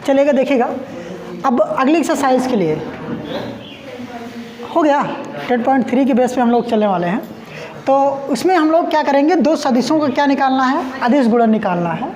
चलेगा, देखिएगा। अब अगली एक्सरसाइज के लिए हो गया 10.3 के बेस पे हम लोग चलने वाले हैं। तो उसमें हम लोग क्या करेंगे, दो सदिशों का क्या निकालना है, अदिश गुणन निकालना है।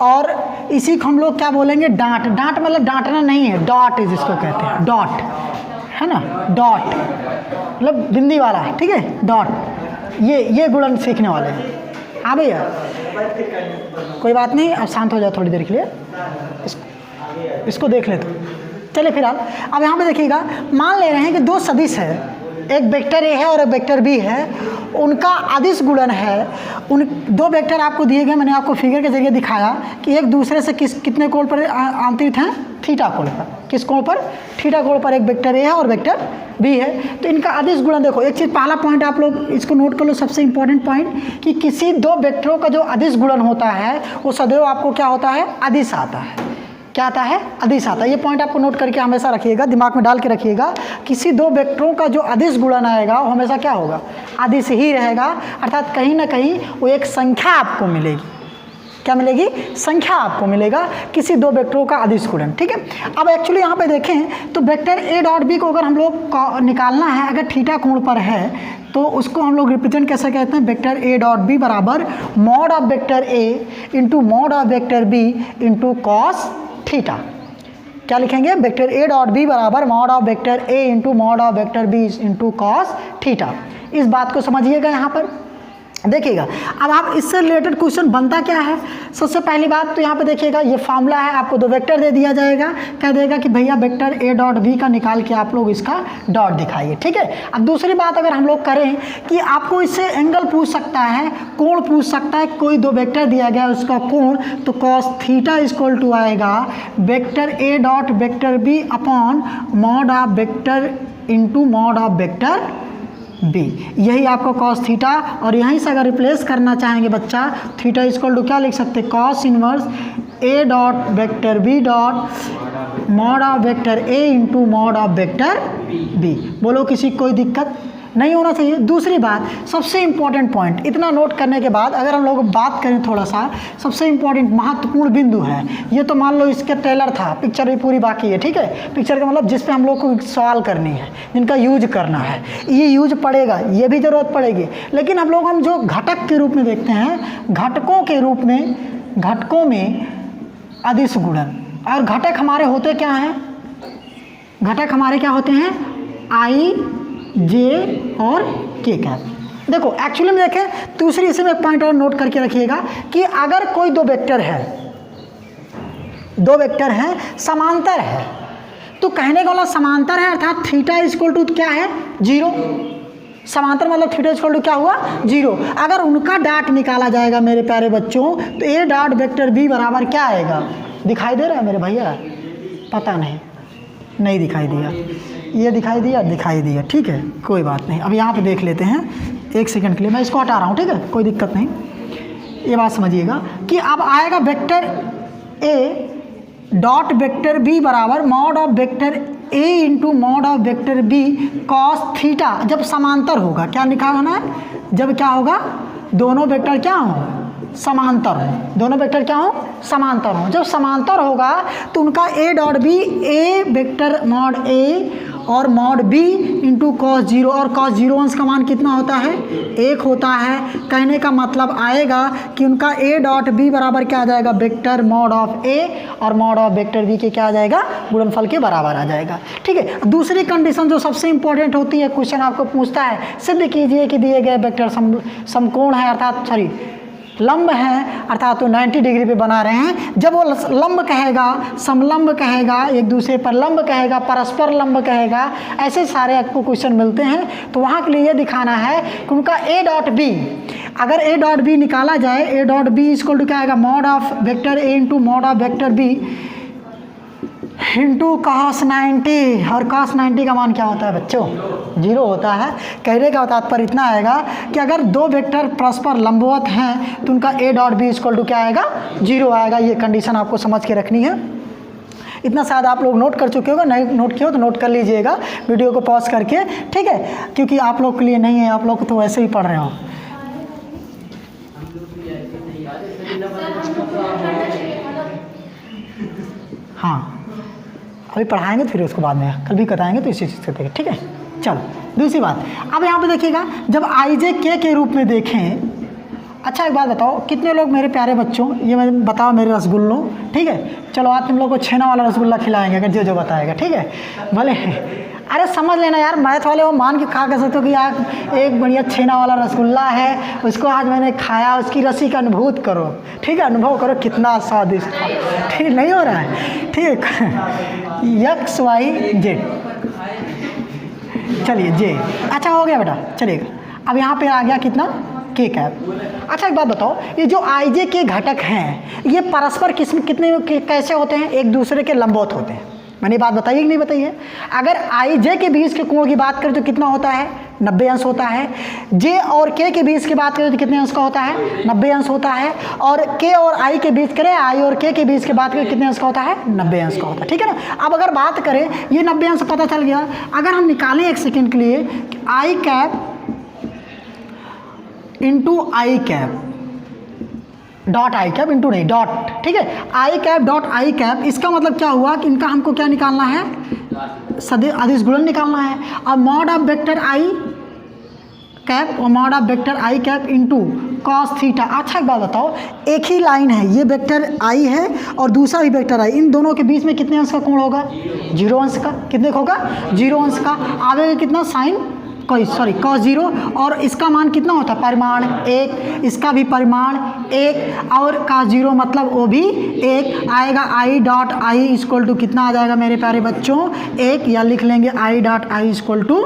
और इसी को हम लोग क्या बोलेंगे, डांट। डांट मतलब डांटना नहीं है, डॉट जिसको कहते हैं, डॉट है ना, डॉट मतलब बिंदी वाला, ठीक है, डॉट। ये गुणन सीखने वाले हैं। हाँ भैया, कोई बात नहीं, अब शांत हो जाओ थोड़ी देर के लिए, इसको देख ले तो। चलिए फिर अब यहाँ पे देखिएगा, मान ले रहे हैं कि दो सदिश है, एक वेक्टर ए है और एक वेक्टर बी है, उनका अदिश गुणन है। उन दो वेक्टर आपको दिए गए, मैंने आपको फिगर के जरिए दिखाया कि एक दूसरे से कितने कोण पर आंतरित हैं, थीटा कोण पर। किस कोण पर, थीटा कोण पर एक वेक्टर ए है और वेक्टर बी है। तो इनका अदिश गुणन देखो, एक चीज़, पहला पॉइंट आप लोग इसको नोट कर लो, सबसे इंपॉर्टेंट पॉइंट, कि किसी दो वेक्टरों का जो अदिश गुणन होता है वो सदैव आपको क्या होता है, अदिश आता है। क्या आता है, अदिश आता है। ये पॉइंट आपको नोट करके हमेशा रखिएगा, दिमाग में डाल के रखिएगा। किसी दो वेक्टरों का जो अदिश गुणन आएगा वो हमेशा क्या होगा, अदिश ही रहेगा। अर्थात कहीं ना कहीं वो एक संख्या आपको मिलेगी। क्या मिलेगी, संख्या आपको मिलेगा किसी दो वेक्टरों का अदिश गुणन, ठीक है। अब एक्चुअली यहाँ पे देखें तो वेक्टर ए डॉट बी को अगर हम लोग निकालना है, अगर थीटा कोण पर है तो उसको हम लोग रिप्रेजेंट कैसे कहते हैं, वेक्टर ए डॉट बी बराबर mod of vector A into mod of vector B into cos theta. क्या लिखेंगे, वेक्टर ए डॉट बी बराबर mod of vector A into mod of vector B into cos theta. इस बात को समझिएगा। यहाँ पर देखिएगा, अब आप इससे रिलेटेड क्वेश्चन बनता क्या है। सबसे पहली बात तो यहाँ पे देखिएगा, ये फॉर्मूला है, आपको दो वेक्टर दे दिया जाएगा, कह देगा कि भैया वेक्टर ए डॉट बी का निकाल के आप लोग इसका डॉट दिखाइए, ठीक है। अब दूसरी बात अगर हम लोग करें कि आपको इससे एंगल पूछ सकता है, कोण पूछ सकता है, कोई दो वेक्टर दिया गया उसका कोण, तो कॉस थीटा इक्वल टू आएगा vector A dot vector b upon mod of vector into mod of vector b. यही आपको कॉस थीटा, और यहीं से अगर रिप्लेस करना चाहेंगे बच्चा, थीटा इक्वल टू क्या लिख सकते हैं, cos inverse a dot vector b dot mod of vector A into mod of vector b. बोलो किसी कोई दिक्कत नहीं होना चाहिए। दूसरी बात, सबसे इंपॉर्टेंट पॉइंट, इतना नोट करने के बाद अगर हम लोग बात करें थोड़ा सा, सबसे इंपॉर्टेंट महत्वपूर्ण बिंदु है ये। तो मान लो इसके ट्रेलर था, पिक्चर भी पूरी बाकी है, ठीक है। पिक्चर का मतलब जिस पे हम लोग को सवाल करनी है, जिनका यूज करना है, ये यूज पड़ेगा, ये भी ज़रूरत पड़ेगी। लेकिन हम जो घटक के रूप में देखते हैं, घटकों के रूप में, घटकों में अदिश गुणन, और घटक हमारे होते क्या हैं, घटक हमारे क्या होते हैं, आई जे और के कैप। देखो एक्चुअली में देखें, दूसरी इसी में एक पॉइंट और नोट करके रखिएगा कि अगर कोई दो वेक्टर है, दो वेक्टर हैं, समांतर है, तो कहने का मतलब समांतर है, अर्थात थीटा इक्वल टू क्या है, 0। समांतर मतलब थीटा इक्वल टू क्या हुआ, 0। अगर उनका डॉट निकाला जाएगा मेरे प्यारे बच्चों, तो ए डॉट वेक्टर बी बराबर क्या आएगा, दिखाई दे रहा है मेरे भैया, पता नहीं दिखाई दिया, ये दिखाई दिया, ठीक है, कोई बात नहीं। अब यहाँ पे देख लेते हैं एक सेकंड के लिए, मैं इसको हटा रहा हूँ, ठीक है, कोई दिक्कत नहीं। ये बात समझिएगा कि अब आएगा वेक्टर ए डॉट वेक्टर बी बराबर mod of vector A into mod of vector B cos theta, जब समांतर होगा। क्या लिखा होना है, जब क्या होगा, दोनों वेक्टर क्या हो, समांतर हो, दोनों वेक्टर क्या हो, समांतर हो। जब समांतर होगा तो उनका ए dot B, A vector mod A और मॉड बी इंटू कॉस 0, और कॉस 0 अंश का मान कितना होता है, 1 होता है। कहने का मतलब आएगा कि उनका ए डॉट बी बराबर क्या आ जाएगा, वेक्टर मॉड ऑफ ए और मॉड ऑफ वेक्टर बी के क्या आ जाएगा, गुणनफल के बराबर आ जाएगा, ठीक है। दूसरी कंडीशन जो सबसे इंपॉर्टेंट होती है, क्वेश्चन आपको पूछता है, सिद्ध कीजिए कि दिए गए वेक्टर समकोण है, अर्थात लंब है, अर्थात तो 90 डिग्री पे बना रहे हैं। जब वो लंब कहेगा, समलंब कहेगा, एक दूसरे पर लंब कहेगा, परस्पर लंब कहेगा, ऐसे सारे आपको क्वेश्चन मिलते हैं। तो वहाँ के लिए ये दिखाना है कि उनका ए डॉट बी, अगर ए डॉट बी निकाला जाए, a dot b equal to क्या आएगा, mod of vector A into mod of vector B into cos 90, और कॉस 90 का मान क्या होता है बच्चों, 0 होता है। कहने का तात्पर्य इतना आएगा कि अगर दो वेक्टर परस्पर लंबवत हैं तो उनका ए डॉट बी इक्वल टू क्या आएगा, 0 आएगा। ये कंडीशन आपको समझ के रखनी है। इतना शायद आप लोग नोट कर चुके हो, नहीं नोट किया हो तो नोट कर लीजिएगा वीडियो को पॉज करके, ठीक है, क्योंकि आप लोग के लिए नहीं है, आप लोग तो वैसे ही पढ़ रहे हो। हाँ अभी पढ़ाएंगे तो फिर उसको बाद में कल भी बताएंगे तो इसी चीज़ से देखें, ठीक है। चलो दूसरी बात, अब यहाँ पे देखिएगा जब आई जे के रूप में देखें। अच्छा एक बात बताओ, कितने लोग मेरे प्यारे बच्चों, ये मैं बताओ मेरे रसगुल्लों, ठीक है। चलो आज तुम लोग को छेना वाला रसगुल्ला खिलाएंगे अगर जो बताएगा, ठीक है। भले अरे समझ लेना यार, मैथ वाले वो मान के खा कर सकते हो कि यार एक बढ़िया छेना वाला रसगुल्ला है, उसको आज मैंने खाया, उसकी रसी का अनुभूत करो, ठीक है। अनुभव करो कितना स्वादिष्ट था, ठीक नहीं हो रहा है, ठीक। एक्स वाई जेड, चलिए जे, अच्छा हो गया बेटा, चलिएगा। अब यहाँ पे आ गया कितना के कैप। अच्छा एक बात बताओ, ये जो आई जे के घटक हैं ये परस्पर कितने कैसे होते हैं? एक दूसरे के लंबवत होते हैं। मैंने बात बताई कि नहीं बताई है? अगर आई जे के बीच के कोण की बात करें तो कितना होता है? 90 अंश होता है। जे और के बीच की बात करें तो कितने अंश का होता है? 90 अंश होता है। और के और आई के बीच करें, आई और के बीच की बात करें कितने अंश का होता है? 90 अंश का होता है, ठीक है ना। अब अगर बात करें, ये 90 अंश पता चल गया। अगर हम निकालें एक सेकेंड के लिए i cap into i cap dot i cap into नहीं डॉट, ठीक है, i cap dot i cap, इसका मतलब क्या हुआ कि इनका हमको क्या निकालना है? अदिश गुणन निकालना है। अब mod of vector i cap और mod of vector i cap into cos theta. अच्छा एक बात बताओ, एक ही लाइन है, ये वेक्टर आई है और दूसरा भी वेक्टर आई, इन दोनों के बीच में कितने अंश का कोण होगा? 0 अंश का। कितने का होगा? 0 अंश का। आवेगा कितना? Sine cos 0। और इसका मान कितना होता है? परिमाण 1, इसका भी परिमाण 1 और cos 0 मतलब वो भी 1 आएगा। I dot i equal to कितना आ जाएगा मेरे प्यारे बच्चों? 1, या लिख लेंगे i dot i equal to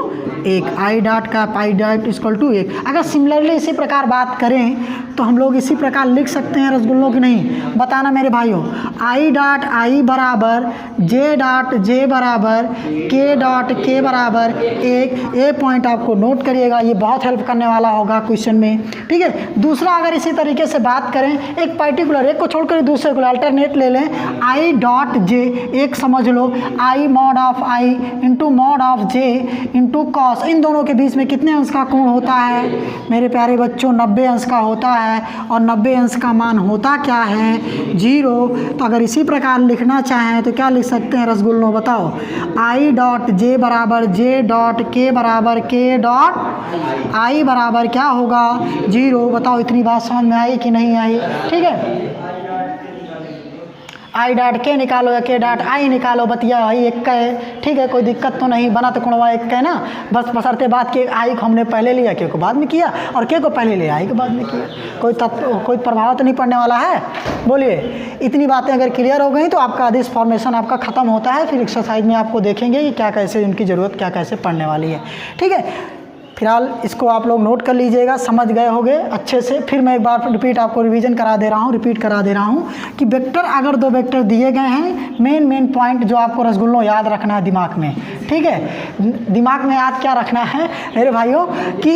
1, i dot का आई डॉट इक्वल टू 1। अगर सिमिलरली इसी प्रकार बात करें तो हम लोग इसी प्रकार लिख सकते हैं रसगुल्लों की, नहीं बताना मेरे भाइयों। आई डॉट आई बराबर जे डॉट जे बराबर के डॉट के बराबर 1। ये पॉइंट आपको नोट करिएगा, ये बहुत हेल्प करने वाला होगा क्वेश्चन में, ठीक है। दूसरा अगर इसी तरीके से बात करें, एक पर्टिकुलर एक को छोड़कर दूसरे को अल्टरनेट ले लें, आई डॉट जे, एक समझ लो i mod of i into mod of j into cos, इन दोनों के बीच में कितने अंश का कोण होता है मेरे प्यारे बच्चों? 90 अंश का होता है। और 90 अंश का मान होता क्या है? 0। तो अगर इसी प्रकार लिखना चाहें तो क्या लिख सकते हैं रसगुल्लों, बताओ। आई डॉट जे बराबर जे डॉट के बराबर के डॉट आई बराबर क्या होगा? 0। बताओ इतनी बात समझ में आई कि नहीं आई? ठीक है, आई डॉट के निकालो या के डॉट आई निकालो, बतिया भाई एक का है, ठीक है, कोई दिक्कत तो नहीं, बना तो कुणवा एक का है ना, बस बशर्ते बात के आई को हमने पहले लिया, के को बाद में किया, और के को पहले लिया आई के बाद में किया, कोई प्रभाव तो नहीं पड़ने वाला है। बोलिए, इतनी बातें अगर क्लियर हो गई तो आपका अदिश फॉर्मेशन आपका ख़त्म होता है। फिर एक्सरसाइज में आपको देखेंगे कि क्या कैसे उनकी ज़रूरत क्या कैसे पड़ने वाली है, ठीक है। फिलहाल इसको आप लोग नोट कर लीजिएगा, समझ गए होंगे अच्छे से। फिर मैं एक बार रिपीट आपको रिवीजन करा दे रहा हूँ, रिपीट करा दे रहा हूँ कि वेक्टर अगर दो वेक्टर दिए गए हैं, मेन पॉइंट जो आपको रसगुल्लों याद रखना है दिमाग में, ठीक है। दिमाग में याद क्या रखना है मेरे भाइयों कि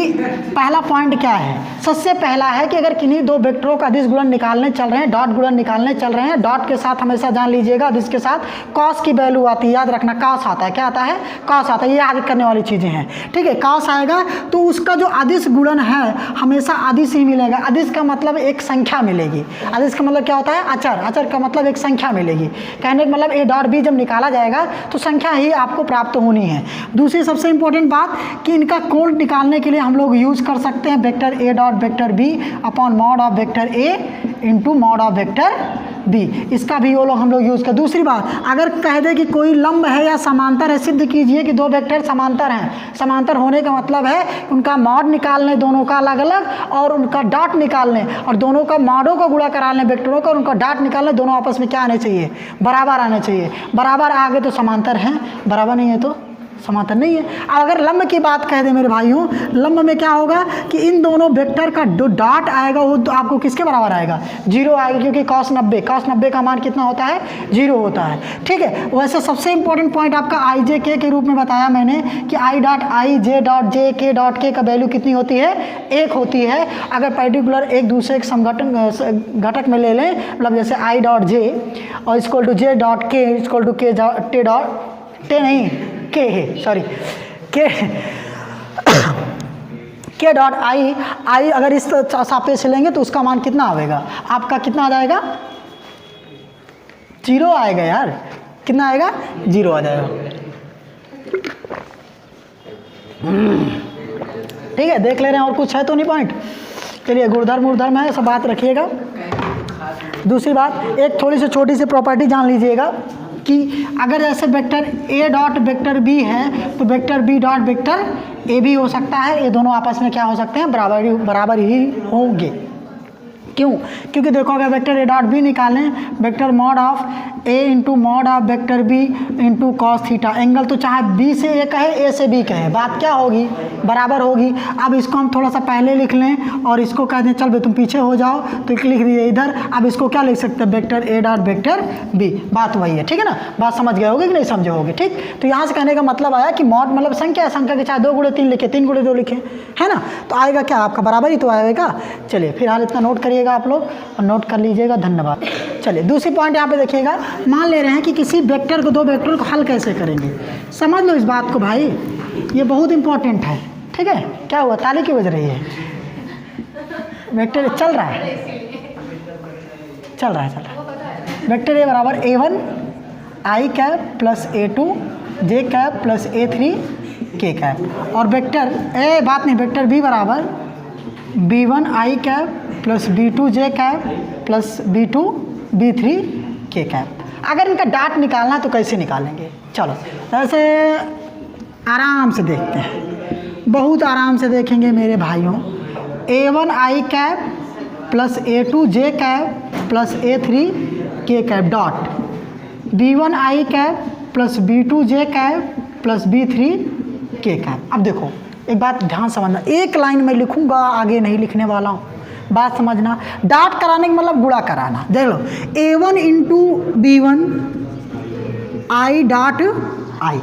पहला पॉइंट क्या है? सबसे पहला है कि अगर किन्हीं दो वेक्टरों का अदिश गुणन निकालने चल रहे हैं, डॉट गुणन निकालने चल रहे हैं, डॉट के साथ हमेशा जान लीजिएगा अदिश के साथ कॉस की वैल्यू आती है, याद रखना कॉस आता है। क्या आता है? कॉस आता है। ये याद करने वाली चीज़ें हैं, ठीक है। कॉस आएगा तो उसका जो अदिश गुणन है हमेशा अदिश ही मिलेगा। अदिश का मतलब एक संख्या मिलेगी। अदिश का मतलब क्या होता है? अचर। अचर का मतलब एक संख्या मिलेगी। कहने का मतलब ए डॉट बी जब निकाला जाएगा तो संख्या ही आपको प्राप्त होनी है। दूसरी सबसे इंपॉर्टेंट बात कि इनका कोण निकालने के लिए हम लोग यूज कर सकते हैं vector A dot vector b upon mod of vector A into mod of vector b, इसका भी वो लोग हम लोग यूज़ कर। दूसरी बात, अगर कह दे कि कोई लंब है या समांतर है, सिद्ध कीजिए कि दो वेक्टर समांतर हैं। समांतर होने का मतलब है उनका मॉड निकाल लें दोनों का अलग अलग, और उनका डॉट निकाल लें, और दोनों का मॉडों को गुणा करा लें वेक्टरों का, और उनका डॉट निकाल लें। दोनों आपस में क्या आने चाहिए? बराबर आने चाहिए। बराबर आ गए तो समांतर हैं, बराबर नहीं है तो समांतर नहीं है। अगर लंब की बात कह दे मेरे भाइयों, लंब में क्या होगा कि इन दोनों वेक्टर का जो डॉट आएगा वो तो आपको किसके बराबर आएगा? 0 आएगा, क्योंकि cos 90 का मान कितना होता है? 0 होता है, ठीक है। वैसे सबसे इंपॉर्टेंट पॉइंट आपका आई जे के रूप में बताया मैंने कि आई डॉट आई जे डॉट जे के डॉट के का वैल्यू कितनी होती है? 1 होती है। अगर पर्टिकुलर एक दूसरे के समघटन घटक में ले लें, मतलब जैसे आई डॉट जे और इक्वल टू जे डॉट के इक्वल टू के टे डॉट टे नहीं के है, सॉरी के डॉट आई अगर इस सापेक्ष से लेंगे तो उसका मान कितना आएगा? आपका कितना आ जाएगा? 0 आएगा यार। कितना आएगा, 0 आ जाएगा। ठीक है, देख ले रहे हैं और कुछ है तो नहीं पॉइंट। चलिए गुणधर्म उर्धर्म है, सब बात रखिएगा। दूसरी बात, एक थोड़ी सी छोटी सी प्रॉपर्टी जान लीजिएगा कि अगर जैसे वेक्टर ए डॉट वेक्टर बी है तो vector b dot vector a भी हो सकता है। ये दोनों आपस में क्या हो सकते हैं, बराबर ही होंगे। क्यों? क्योंकि देखो अगर वेक्टर ए डॉट बी निकालें, vector mod of A into mod of vector B into cos theta, angle तो चाहे बी से ए कहे ए से बी कहे, बात क्या होगी, बराबर होगी। अब इसको हम थोड़ा सा पहले लिख लें और इसको कह दें चल भाई तुम पीछे हो जाओ, तो लिख दीजिए इधर। अब इसको क्या लिख सकते हैं, वेक्टर ए डॉट वेक्टर बी, बात वही है। ठीक है ना, बात समझ गए होगे कि नहीं समझे होगे। ठीक, तो यहाँ से कहने का मतलब आया कि मॉड मतलब संख्या है, संख्या के चाहे 2 गुणे 3 लिखे, 3 गुणे 2 लिखे, है ना, तो आएगा क्या आपका बराबर ही तो आएगा। चलिए फिलहाल इतना नोट करिएगा आप लोग और नोट कर लीजिएगा, धन्यवाद। चलिए दूसरी पॉइंट यहाँ पे देखिएगा, मान ले रहे हैं कि किसी वेक्टर को, 2 वेक्टर को हल कैसे करेंगे। समझ लो इस बात को भाई, ये बहुत इंपॉर्टेंट है। ठीक है, क्या हुआ, ताली क्यों बज रही है, वेक्टर चल रहा है, चल रहा है। वेक्टर ए बराबर A1 आई कैप प्लस A2 जे कैप प्लस A3 के कैप, और वेक्टर ए बात नहीं, वेक्टर बी बराबर B1 आई कैप प्लस B2 जे कैप प्लस B2 B3 के कैप। अगर इनका डाट निकालना है तो कैसे निकालेंगे, चलो ऐसे आराम से देखते हैं, बहुत आराम से देखेंगे मेरे भाइयों। A1 आई कैप प्लस A2 जे कैप प्लस A3 के कैप डॉट B1 आई कैप प्लस B2 जे कैप प्लस B3 के कैप। अब देखो एक बात ध्यान समझना, एक लाइन में लिखूंगा, आगे नहीं लिखने वाला हूँ, बात समझना। डाट कराने का मतलब गुणा कराना। देख लो A1 इंटू B1 आई डॉट आई,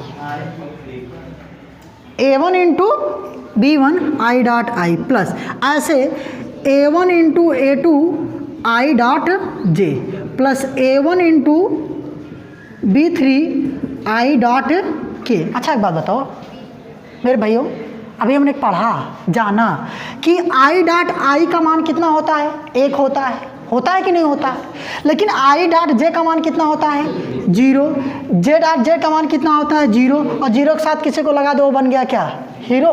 A1 इंटू B1 आई डॉट आई प्लस ऐसे A1 into A2 I dot J plus A1 into B3 I dot के। अच्छा एक बात बताओ मेरे भाइयों, अभी हमने पढ़ा जाना कि आई डॉट आई का मान कितना होता है, 1 होता है कि नहीं होता है, लेकिन आई डॉट जे का मान कितना होता है, 0। जे डॉट जे का मान कितना होता है, 0, और 0 के साथ किसी को लगा दो, वो बन गया क्या, हीरो,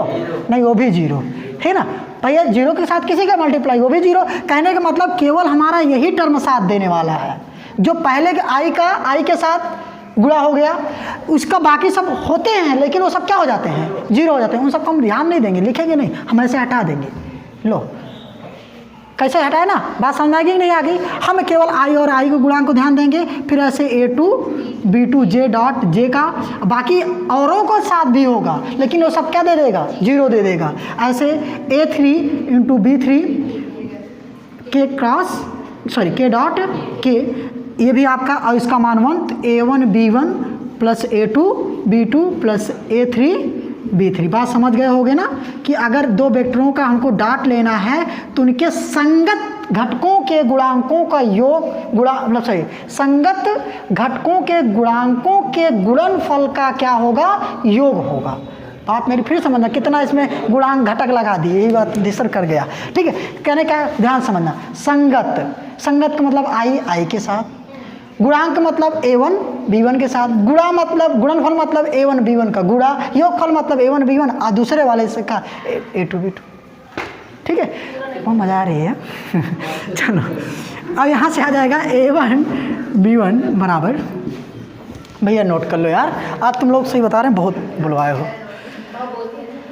नहीं वो भी 0, है ना भैया। 0 के साथ किसी का मल्टीप्लाई, वो भी 0। कहने का मतलब केवल हमारा यही टर्म साथ देने वाला है, जो पहले के आई के साथ गुणा हो गया, उसका बाकी सब होते हैं लेकिन वो सब क्या हो जाते हैं, 0 हो जाते हैं। उन सबको हम ध्यान नहीं देंगे, लिखेंगे नहीं, हम ऐसे हटा देंगे। लो कैसे हटाए ना, बात समझ आ गई नहीं आ गई। हम केवल आई और आई के गुणांक को ध्यान देंगे, फिर ऐसे A2 B2 J dot J का बाकी औरों को साथ भी होगा, लेकिन वो सब क्या दे देगा, 0 दे देगा। ऐसे A3 इंटू B3 के क्रॉस के डॉट के, ये भी आपका, और इसका मान 1, तो A1 B1 plus A2 B2 plus A3 B3। बात समझ गए होगे ना कि अगर 2 वेक्टरों का हमको डाट लेना है तो उनके संगत घटकों के गुणांकों का योग संगत घटकों के गुणांकों के गुणनफल का क्या होगा, योग होगा। बात मेरी फिर समझना, कितना इसमें गुणांक घटक लगा दिए, यही बात दिसर कर गया। ठीक है, कहने का ध्यान समझना, संगत का मतलब आई के साथ, गुणांक मतलब A1 B1 के साथ, गुणा मतलब गुणनफल मतलब A1 B1 का गुणा, योगफल मतलब A1 B1 और दूसरे वाले से का A2 B2। ठीक है, बहुत मज़ा आ रही है चलो अब यहाँ से आ जाएगा A1 B1 बराबर, भैया नोट कर लो यार, आज तुम लोग सही बता रहे हैं, बहुत बुलवाए हो।